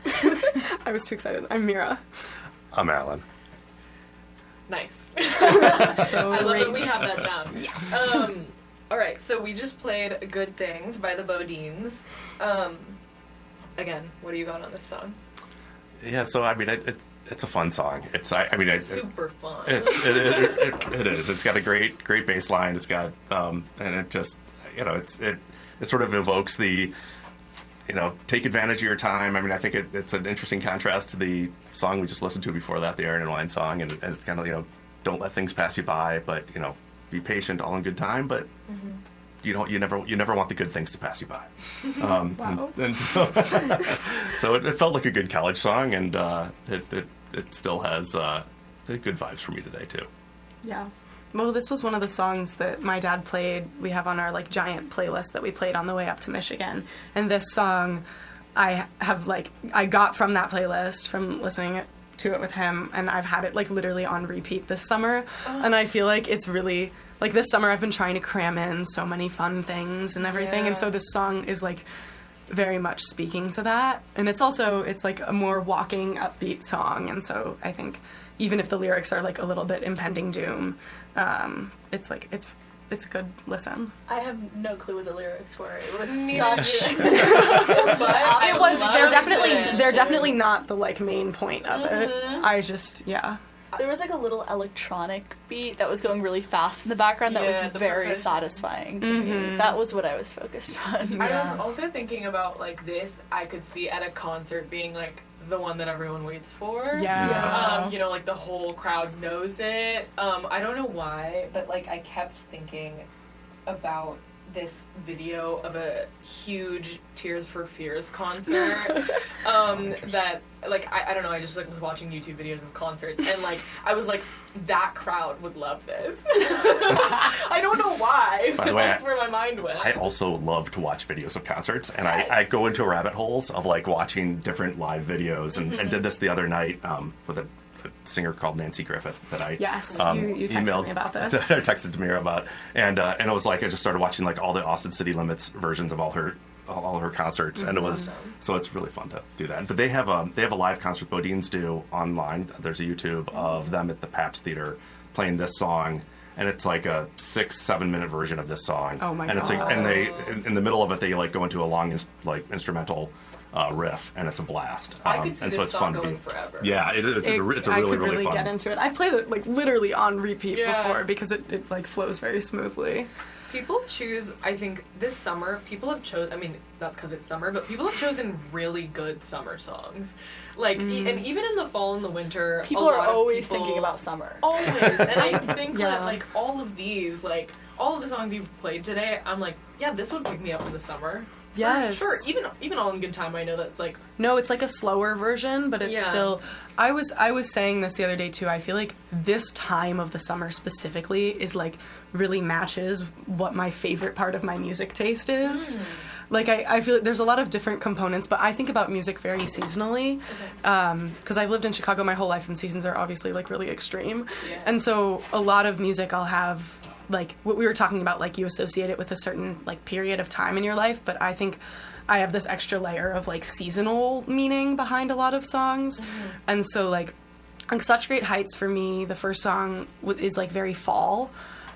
I was too excited. I'm Mira. I'm Alan. Nice. So I love great. that we have that down. Yes. All right, so we just played "Good Things" by the Bodines. Again, what are you got on this song? Yeah, so I mean, it's a fun song. Super fun. It is. It's got a great bass line. It's got and it just it sort of evokes the take advantage of your time. I mean, I think it's an interesting contrast to the song we just listened to before that, the Iron and Wine song, and it's kind of don't let things pass you by, but be patient, all in good time, but. Mm-hmm. You never want the good things to pass you by. Wow. And so so it felt like a good college song, and it still has good vibes for me today too. Yeah. Well, this was one of the songs that my dad played. We have on our giant playlist that we played on the way up to Michigan. And this song I got from that playlist from listening to it with him, and I've had it literally on repeat this summer. And I feel like it's really this summer I've been trying to cram in so many fun things and everything, Yeah. and so this song is very much speaking to that. And it's a more walking, upbeat song, and so I think even if the lyrics are a little bit impending doom, it's a good listen. I have no clue what the lyrics were. It was Neither such... do I. It was. They're definitely. listen They're to. definitely not the main point of it. I just There was a little electronic beat that was going really fast in the background that Yeah, was the very percussion. satisfying to me. That was what I was focused on. I was also thinking about this. I could see at a concert being the one that everyone waits for. Yes. The whole crowd knows it. I don't know why, but I kept thinking about this video of a huge Tears for Fears concert. That I don't know. I just was watching YouTube videos of concerts, and I was that crowd would love this. I don't know why. By the way, that's where my mind went. I also love to watch videos of concerts, and I go into rabbit holes of watching different live videos, and did this the other night with a singer called Nancy Griffith that I Yes, you texted emailed me about this. that I texted to Mira about, and it was I just started watching all the Austin City Limits versions of all her concerts, and it was so it's really fun to do that. But they have a live concert Bodines do online. There's a YouTube of them at the Pabst Theater playing this song. And it's a 6-7 minute version of this song. Oh my and it's God. and they in the middle of it they go into a long instrumental riff, and it's a blast. I could see and this so it's song fun going to be, forever. Yeah, it's a I really could really fun. get into it. I've played it literally on repeat Yeah. before because it flows very smoothly. People choose, I think, this summer, people have chosen, I mean, that's because it's summer, but people have chosen really good summer songs. And even in the fall and the winter, People a are lot of always people- thinking about summer. Always. And I think Yeah. that, all of these, all of the songs you've played today, I'm yeah, this would pick me up in the summer. For Yes. sure. Even All in Good Time, I know that's No, it's a slower version, but it's Yeah. still. I was saying this the other day too. I feel like this time of the summer specifically is really matches what my favorite part of my music taste is. I feel like there's a lot of different components, but I think about music very seasonally because I've lived in Chicago my whole life, and seasons are obviously really extreme. Yeah. And so a lot of music I'll have what we were talking about, you associate it with a certain period of time in your life, but I think I have this extra layer of seasonal meaning behind a lot of songs. And so Like Such Great Heights for me, the first song is like very fall,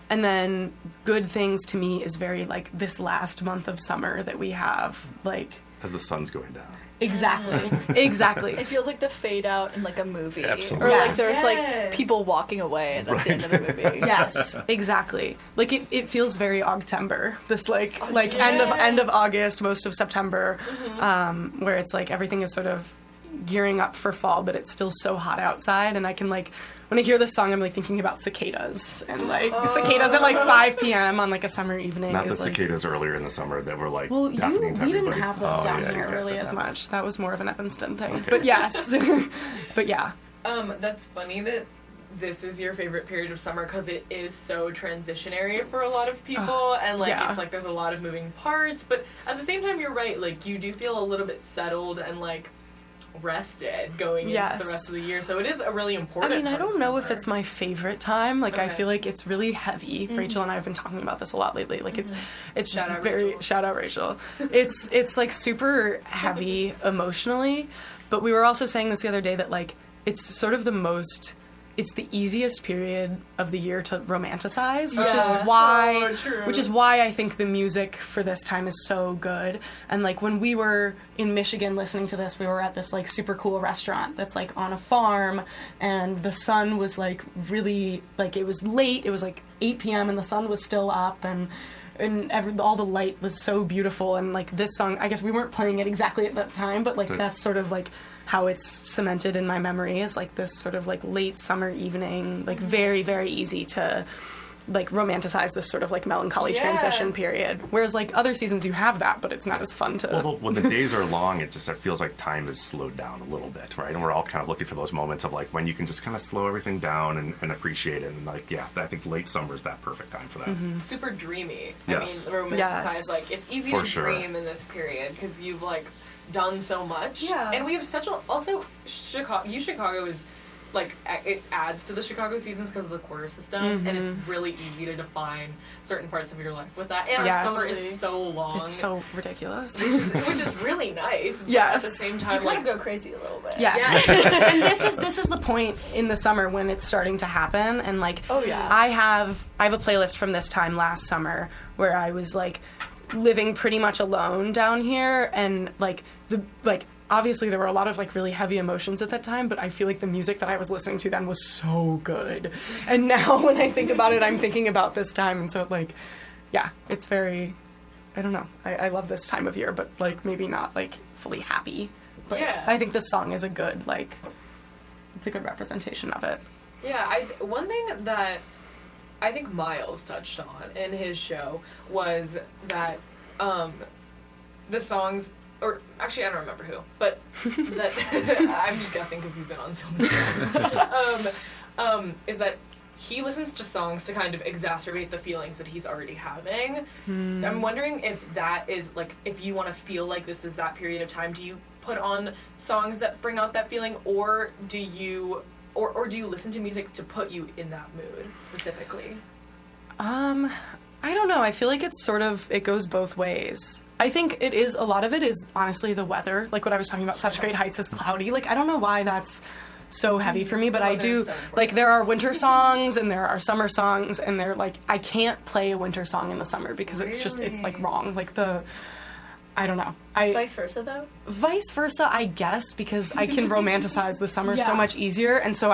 and then Good Things to me is very like this last month of summer that we have, like As the sun's going down. exactly. It feels like the fade out in like a movie. Absolutely. Or like Yes. there's like people walking away and that's the end of the movie. Yes, exactly. Like it feels very Ogtember. This like end of August, most of September, where it's like everything is sort of gearing up for fall, but it's still so hot outside, and I can like when I hear this song, I'm like thinking about cicadas and like cicadas at like 5 p.m. on like a summer evening. Not the is, like, cicadas earlier in the summer that were like well, deafening to we didn't everybody. have those down yeah, here you guys really didn't as have much. That was more of an Evanston thing. Okay. But yes, but yeah. That's funny that this is your favorite period of summer because it is so transitionary for a lot of people, and like yeah. it's like there's a lot of moving parts, but at the same time you're right, like you do feel a little bit settled and like rested going into Yes. the rest of the year, so it is a really important I mean, I part of don't know if summer. it's my favorite time. Like, I Okay. feel like it's really heavy. Rachel and I have been talking about this a lot lately. Like, it's Shout out very Rachel. shout out Rachel. It's like super heavy emotionally. But we were also saying this the other day that like it's sort of it's the easiest period of the year to romanticize, which Yeah, so true. is why I think the music for this time is so good. And like when we were in Michigan listening to this, we were at this like super cool restaurant that's like on a farm, and the sun was like really like it was late. It was like 8 p.m. and the sun was still up, and all the light was so beautiful. And like this song, I guess we weren't playing it exactly at that time, but like that's sort of like how it's cemented in my memory is like this sort of like late summer evening, like very, very easy to like romanticize this sort of like melancholy transition period. Whereas like other seasons you have that, but it's not as fun to. Well, when the days are long, it feels like time is slowed down a little bit, right? And we're all kind of looking for those moments of like when you can just kind of slow everything down and appreciate it. And like, yeah, I think late summer is that perfect time for that. super dreamy. Yes. I mean, romanticized. Yes. Like it's easy For to sure. dream in this period because you've like done so much. Yeah. And we have such a also Chicago is like it adds to the Chicago seasons because of the quarter system, and it's really easy to define certain parts of your life with that. And Yes. our summer is so long. It's so ridiculous. which is really nice. But Yes. At the same You time, kind like of go crazy a little bit. Yes. And this is the point in the summer when it's starting to happen, and like Oh, yeah. I have a playlist from this time last summer where I was like living pretty much alone down here, and like obviously there were a lot of like really heavy emotions at that time, but I feel like the music that I was listening to then was so good. And now when I think about it, I'm thinking about this time, and so like yeah, it's very I don't know. I love this time of year, but like maybe not like fully happy. But Yeah. I think this song is a good it's a good representation of it. yeah, one thing that I think Miles touched on in his show was that the songs, or actually I don't remember who, but that I'm just guessing because he's been on so many shows, is that he listens to songs to kind of exacerbate the feelings that he's already having. I'm wondering if that is like, if you want to feel like this is that period of time, do you put on songs that bring out that feeling, or do you listen to music to put you in that mood specifically? I don't know. I feel like it's sort of, it goes both ways. I think a lot of it is honestly the weather. Like what I was talking about, Such Great Heights is cloudy. Like I don't know why that's so heavy for me, but I do, like there are winter songs and there are summer songs, and they're like, I can't play a winter song in the summer because it's like wrong. Like I don't know. Vice versa, though? Vice versa, I guess, because I can romanticize the summer so Yeah. much easier, and so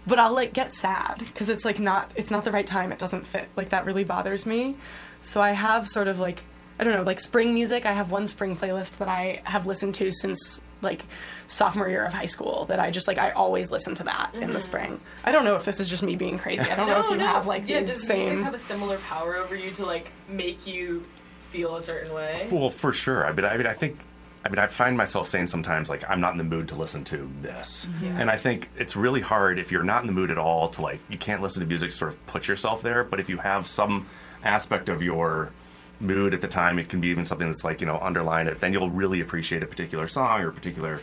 but I'll like get sad because it's like it's not the right time. It doesn't fit. Like that really bothers me. So I have sort of like, I don't know, like spring music. I have one spring playlist that I have listened to since like sophomore year of high school that I just like, I always listen to that in the spring. I don't know if this is just me being crazy. I don't know if you have like these does same. music have a similar power over you to like make you feel a certain way? Well, for sure. I find myself saying sometimes, like, I'm not in the mood to listen to this. And I think it's really hard if you're not in the mood at all to, like, you can't listen to music to sort of put yourself there. But if you have some aspect of your mood at the time, it can be even something that's, like, you know, underline it, then you'll really appreciate a particular song or a particular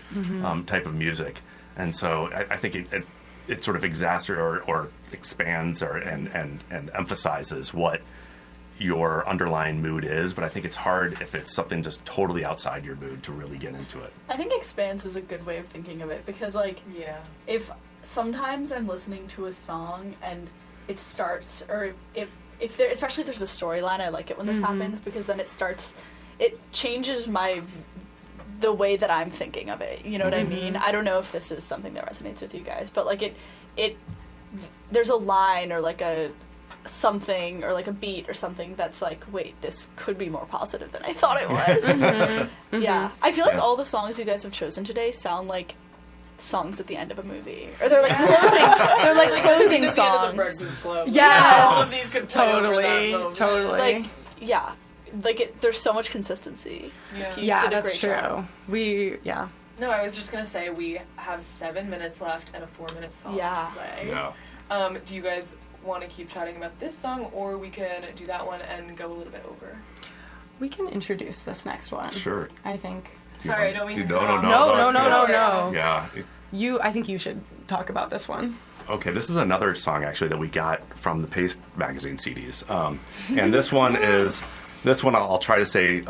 type of music. And so I think it sort of exacerbates or expands and emphasizes what your underlying mood is, but I think it's hard if it's something just totally outside your mood to really get into it. I think expands is a good way of thinking of it because, like, Yeah. if sometimes I'm listening to a song and it starts, or if there, especially if there's a storyline, I like it when this happens, because then it changes the way that I'm thinking of it. You know what I mean? I don't know if this is something that resonates with you guys, but like there's a line or like a something or like a beat or something that's like, wait, this could be more positive than I thought it was. Yeah. I feel like all the songs you guys have chosen today sound like songs at the end of a movie, or they're like closing songs. Yes, all of these could play over that moment. totally. Like, yeah, like there's so much consistency. Yeah. You Yeah, did a that's great true. job. No, I was just gonna say we have 7 minutes left and a 4-minute song Yeah. to play. Yeah. Do you guys want to keep chatting about this song, or we can do that one and go a little bit over? We can introduce this next one. Sure. I think. Sorry, I don't mean to No, cut no, off. no. No. that's good. Yeah. I think you should talk about this one. Okay, this is another song actually that we got from the Paste magazine CDs, and this one I'll try to say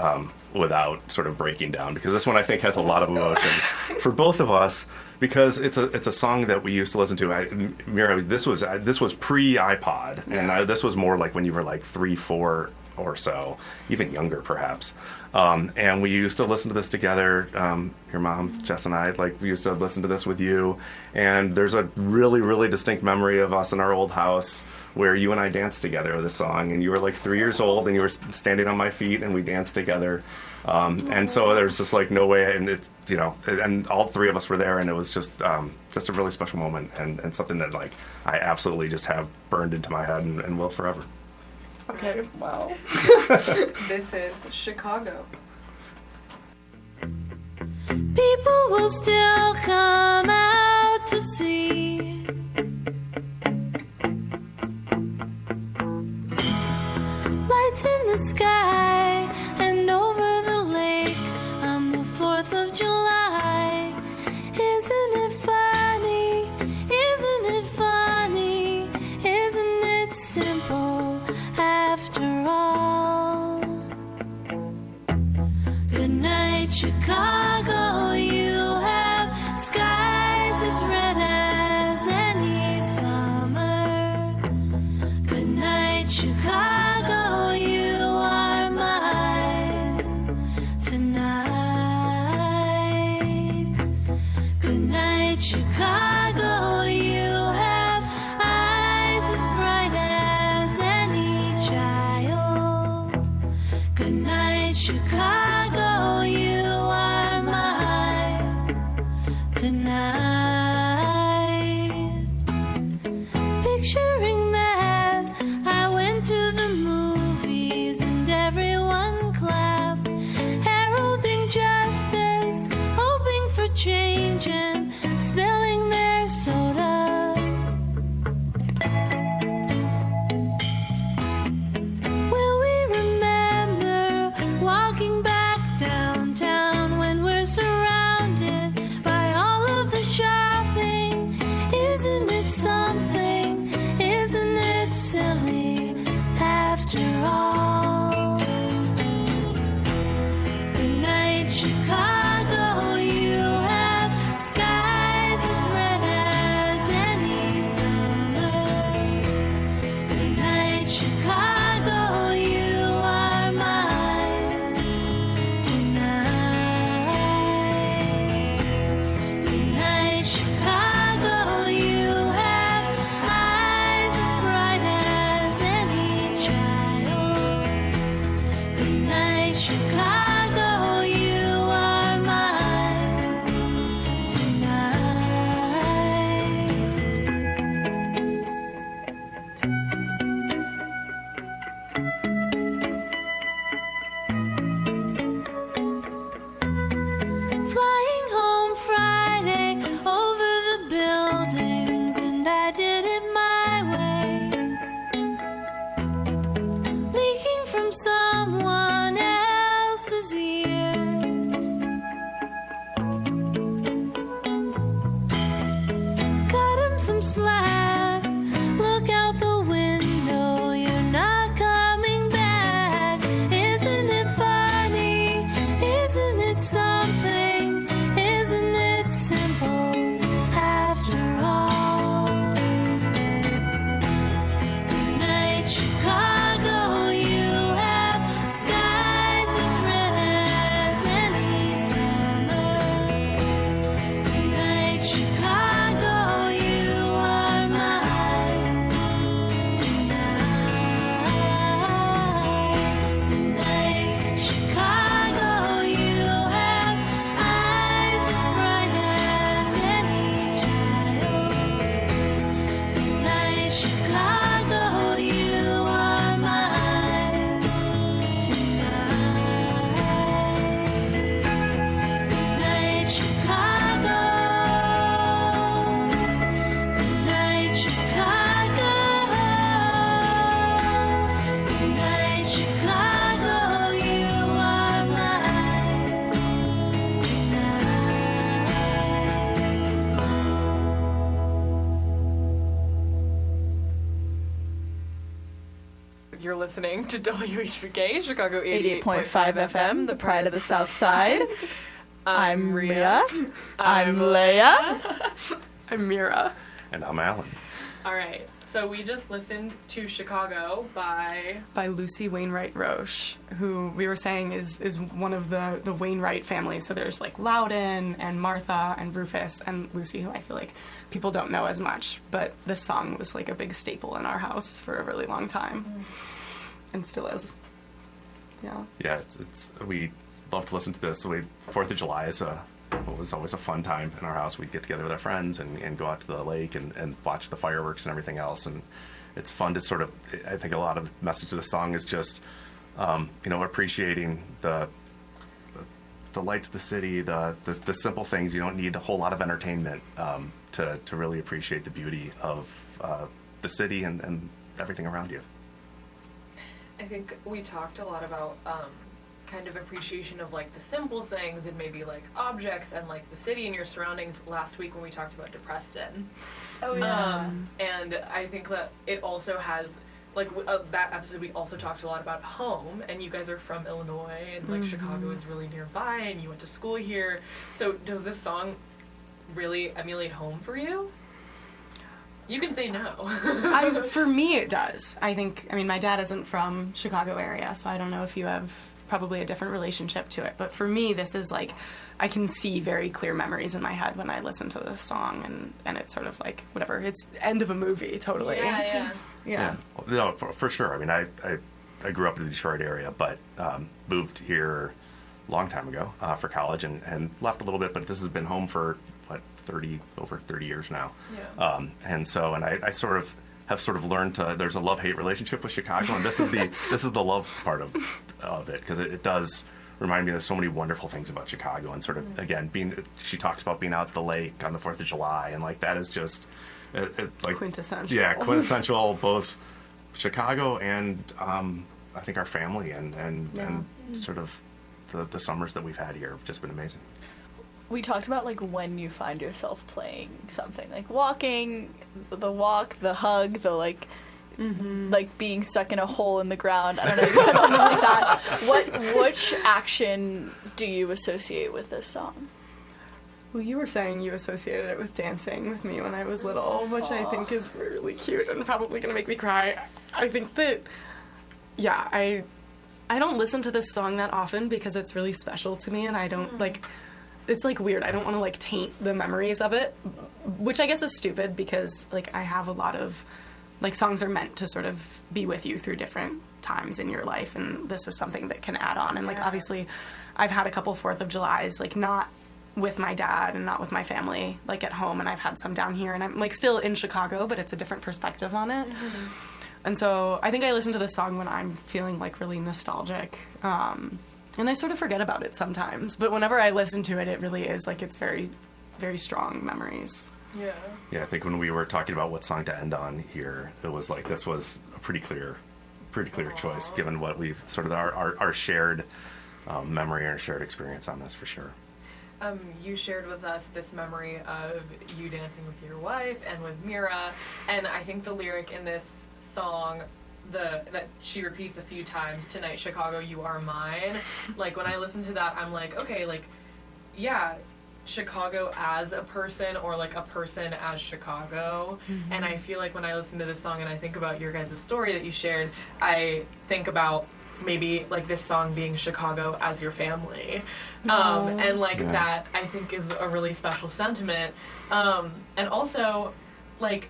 without sort of breaking down, because this one I think has a lot of emotion for both of us, because it's a song that we used to listen to. Mira, this was pre iPod, and this was more like when you were like 3, 4 or so, even younger perhaps. And we used to listen to this together, your mom, Jess, and I, like, we used to listen to this with you. And there's a really, really distinct memory of us in our old house where you and I danced together with this song. And you were like 3 years old, and you were standing on my feet, and we danced together. And so there's just like no way, and it's, you know, and all 3 of us were there, and it was just a really special moment, and something that, like, I absolutely just have burned into my head and will forever. Okay, wow. This is Chicago. People will still come out to see lights in the sky and over the lake on the 4th of July. Isn't it funny? Isn't it funny? Isn't it simple after all? Good night, Chicago. You have skies as red as any summer. Good night, Chicago. You are my You're listening to WHPK, Chicago 88.5 FM, the pride of the South Side. I'm Rhea. I'm Leia. I'm Mira. And I'm Alan. All right, so we just listened to Chicago by Lucy Wainwright Roche, who we were saying is one of the Wainwright family. So there's like Loudon and Martha and Rufus and Lucy, who I feel like people don't know as much, but this song was like a big staple in our house for a really long time, and still is. Yeah. Yeah, it's we love to listen to this. So 4th of July was always a fun time in our house. We'd get together with our friends and go out to the lake and watch the fireworks and everything else. And it's fun to sort of, I think a lot of the message of the song is just, appreciating the lights of the city, the simple things. You don't need a whole lot of entertainment to really appreciate the beauty of the city and everything around you. I think we talked a lot about kind of appreciation of like the simple things and maybe like objects and like the city and your surroundings last week when we talked about Depreston. Oh yeah. And I think that it also has like that episode we also talked a lot about home, and you guys are from Illinois and like Chicago is really nearby and you went to school here. So does this song really emulate home for you? You can say no. For me, it does. I mean, my dad isn't from Chicago area, so I don't know if you have probably a different relationship to it. But for me, this is like, I can see very clear memories in my head when I listen to this song, and it's sort of like, whatever, it's end of a movie, totally. Yeah. No, for sure. I mean, I grew up in the Detroit area, but moved here a long time ago for college and left a little bit, but this has been home for, over 30 years now. Yeah. And I sort of have learned there's a love-hate relationship with Chicago, and this is the love part of it, because it does remind me of so many wonderful things about Chicago, and sort of, again, she talks about being out at the lake on the 4th of July, and like that is just like quintessential. Yeah, quintessential, both Chicago and I think our family and sort of the summers that we've had here have just been amazing. We talked about like when you find yourself playing something, like walking, the walk, the hug, the like being stuck in a hole in the ground. I don't know, you said something like that. Which action do you associate with this song? Well, you were saying you associated it with dancing with me when I was little, which I think is really cute and probably going to make me cry. I think that, yeah, I don't listen to this song that often because it's really special to me, and I don't, like, it's, like, weird. I don't want to, like, taint the memories of it, which I guess is stupid because, like, I have a lot of, like, songs are meant to sort of be with you through different times in your life, and this is something that can add on. And, like, obviously, I've had a couple 4th of Julys, like, not with my dad and not with my family, like, at home, and I've had some down here, and I'm, like, still in Chicago, but it's a different perspective on it. And so I think I listen to this song when I'm feeling, like, really nostalgic, and I sort of forget about it sometimes, but whenever I listen to it, it really is, like, it's very, very strong memories. Yeah. Yeah, I think when we were talking about what song to end on here, it was like this was a pretty clear choice, given what we've sort of our shared memory and our shared experience on this, for sure. You shared with us this memory of you dancing with your wife and with Mira, and I think the lyric in this song, that she repeats a few times, "Tonight, Chicago, you are mine." Like, when I listen to that, I'm like, okay, like, yeah, Chicago as a person, or like a person as Chicago. And I feel like when I listen to this song and I think about your guys' story that you shared, I think about maybe like this song being Chicago as your family. And like that I think is a really special sentiment. And also, like,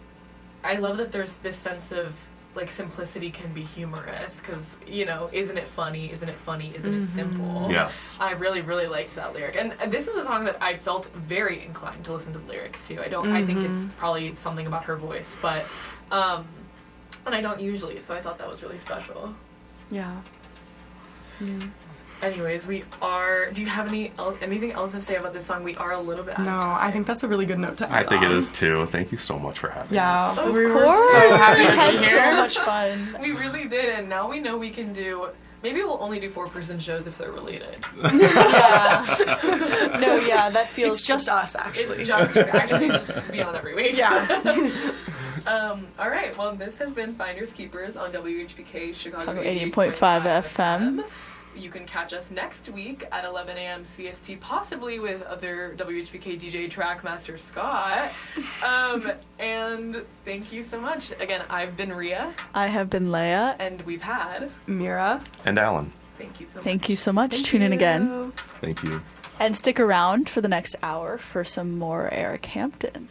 I love that there's this sense of like simplicity can be humorous, because, you know, isn't it funny, isn't it funny, isn't it simple? Yes. I really, really liked that lyric. And this is a song that I felt very inclined to listen to the lyrics to. I think it's probably something about her voice, but and I don't usually, so I thought that was really special. Yeah. Anyways, do you have anything else to say about this song? We are a little bit out of time. I think that's a really good note to end I think on. it is too. Thank you so much for having us. Of we course. were so happy We to had be here. so much fun. We really did, and now we know we can do. Maybe we'll only do 4-person shows if they're related. Yeah. No, yeah, that feels. It's just us, actually. It's just actually just be on every week. Yeah. All right. Well, this has been Finders Keepers on WHPK Chicago 88.5 FM. You can catch us next week at 11 a.m. CST, possibly with other WHPK DJ Trackmaster Scott. And thank you so much. Again, I've been Rhea. I have been Leia. And we've had Mira. And Alan. Thank you so much. Thank you so much. Tune in again. Thank you. And stick around for the next hour for some more Eric Hampton.